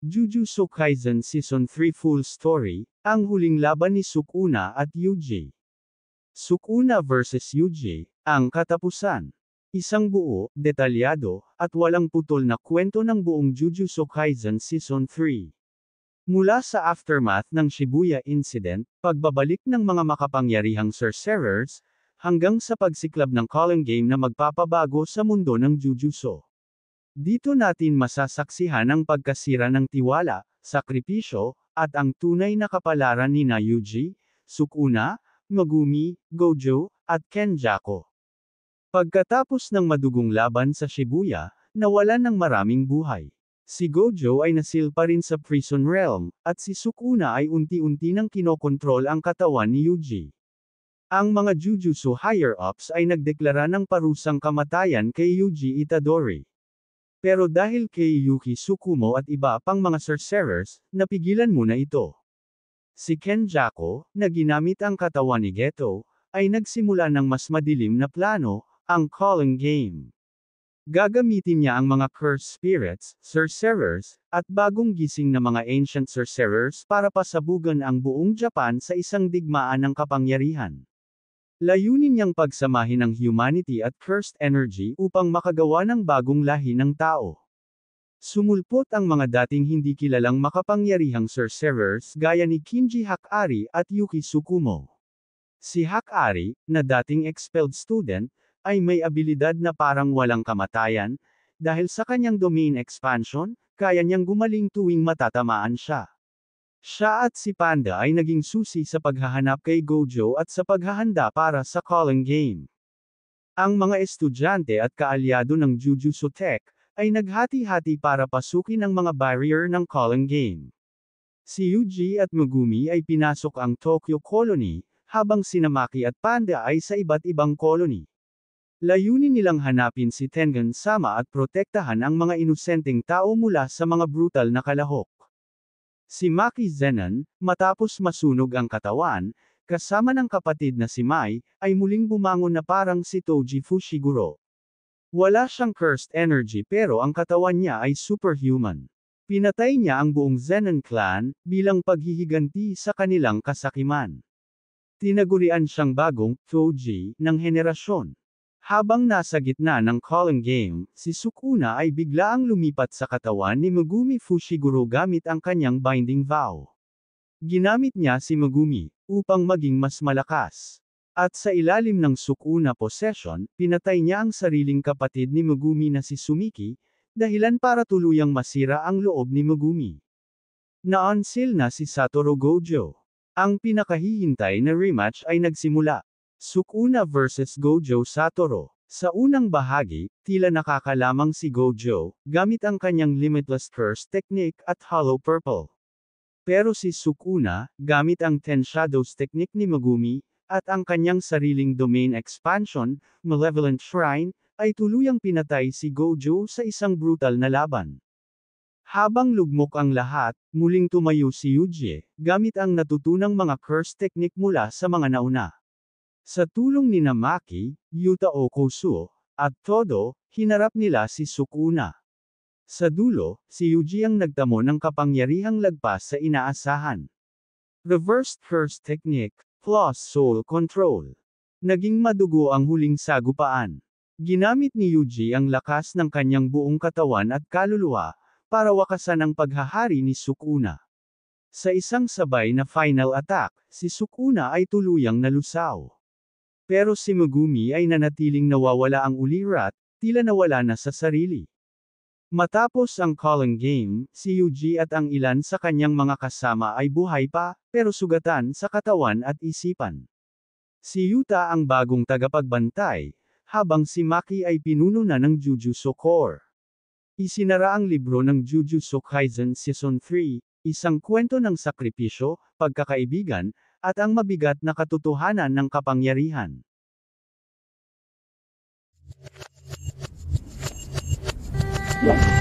Jujutsu Kaisen Season 3 Full Story, ang huling laban ni Sukuna at Yuji. Sukuna vs Yuji, ang katapusan. Isang buo, detalyado, at walang putol na kwento ng buong Jujutsu Kaisen Season 3. Mula sa aftermath ng Shibuya Incident, pagbabalik ng mga makapangyarihang sorcerers, hanggang sa pagsiklab ng calling game na magpapabago sa mundo ng Jujutsu. Dito natin masasaksihan ang pagkasira ng tiwala, sakripisyo, at ang tunay na kapalaran ni Yuji, Sukuna, Megumi, Gojo, at Kenjaku. Pagkatapos ng madugong laban sa Shibuya, nawalan ng maraming buhay. Si Gojo ay nasilpa rin sa prison realm, at si Sukuna ay unti-unti nang kinokontrol ang katawan ni Yuji. Ang mga Jujutsu higher-ups ay nagdeklara ng parusang kamatayan kay Yuji Itadori. Pero dahil kay Yuki Tsukumo at iba pang mga sorcerers, napigilan muna ito. Si Kenjaku, na ginamit ang katawan ni Geto, ay nagsimula ng mas madilim na plano, ang calling game. Gagamitin niya ang mga cursed spirits, sorcerers, at bagong gising na mga ancient sorcerers para pasabugan ang buong Japan sa isang digmaan ng kapangyarihan. Layunin niyang pagsamahin ang humanity at cursed energy upang makagawa ng bagong lahi ng tao. Sumulpot ang mga dating hindi kilalang makapangyarihang sorcerers gaya ni Kinji Hakari at Yuki Tsukumo. Si Hakari, na dating expelled student, ay may abilidad na parang walang kamatayan, dahil sa kanyang domain expansion, kaya niyang gumaling tuwing matatamaan siya. Siya at si Panda ay naging susi sa paghahanap kay Gojo at sa paghahanda para sa calling game. Ang mga estudyante at kaalyado ng Jujutsu Tech, ay naghati-hati para pasukin ang mga barrier ng calling game. Si Yuji at Megumi ay pinasok ang Tokyo Colony, habang si Namaki at Panda ay sa iba't ibang colony. Layunin nilang hanapin si Tengen-sama at protektahan ang mga inosenteng tao mula sa mga brutal na kalahok. Si Maki Zenon, matapos masunog ang katawan, kasama ng kapatid na si Mai, ay muling bumangon na parang si Toji Fushiguro. Wala siyang cursed energy pero ang katawan niya ay superhuman. Pinatay niya ang buong Zenon clan, bilang paghihiganti sa kanilang kasakiman. Tinagurian siyang bagong Toji ng henerasyon. Habang nasa gitna ng calling game, si Sukuna ay biglaang lumipat sa katawan ni Megumi Fushiguro gamit ang kanyang binding vow. Ginamit niya si Megumi, upang maging mas malakas. At sa ilalim ng Sukuna possession, pinatay niya ang sariling kapatid ni Megumi na si Sumiki, dahilan para tuluyang masira ang loob ni Megumi. Na-unseal na si Satoru Gojo. Ang pinakahihintay na rematch ay nagsimula. Sukuna vs Gojo Satoru. Sa unang bahagi, tila nakakalamang si Gojo, gamit ang kanyang limitless curse technique at hollow purple. Pero si Sukuna, gamit ang Ten Shadows technique ni Megumi, at ang kanyang sariling domain expansion, Malevolent Shrine, ay tuluyang pinatay si Gojo sa isang brutal na laban. Habang lugmok ang lahat, muling tumayo si Yuji, gamit ang natutunang mga curse technique mula sa mga nauna. Sa tulong ni Namaki, Yuta Okusu, at Todo, hinarap nila si Sukuna. Sa dulo, si Yuji ang nagtamo ng kapangyarihang lagpas sa inaasahan. Reversed Curse Technique, plus Soul Control. Naging madugo ang huling sagupaan. Ginamit ni Yuji ang lakas ng kanyang buong katawan at kaluluwa, para wakasan ang paghahari ni Sukuna. Sa isang sabay na final attack, si Sukuna ay tuluyang nalusaw. Pero si Megumi ay nanatiling nawawala ang ulirat, tila nawala na sa sarili. Matapos ang calling game, si Yuji at ang ilan sa kanyang mga kasama ay buhay pa, pero sugatan sa katawan at isipan. Si Yuta ang bagong tagapagbantay, habang si Maki ay pinuno na ng Jujutsu Core. Isinara ang libro ng Jujutsu Kaisen Season 3, isang kwento ng sakripisyo, pagkakaibigan, at ang mabigat na katotohanan ng kapangyarihan. Yeah.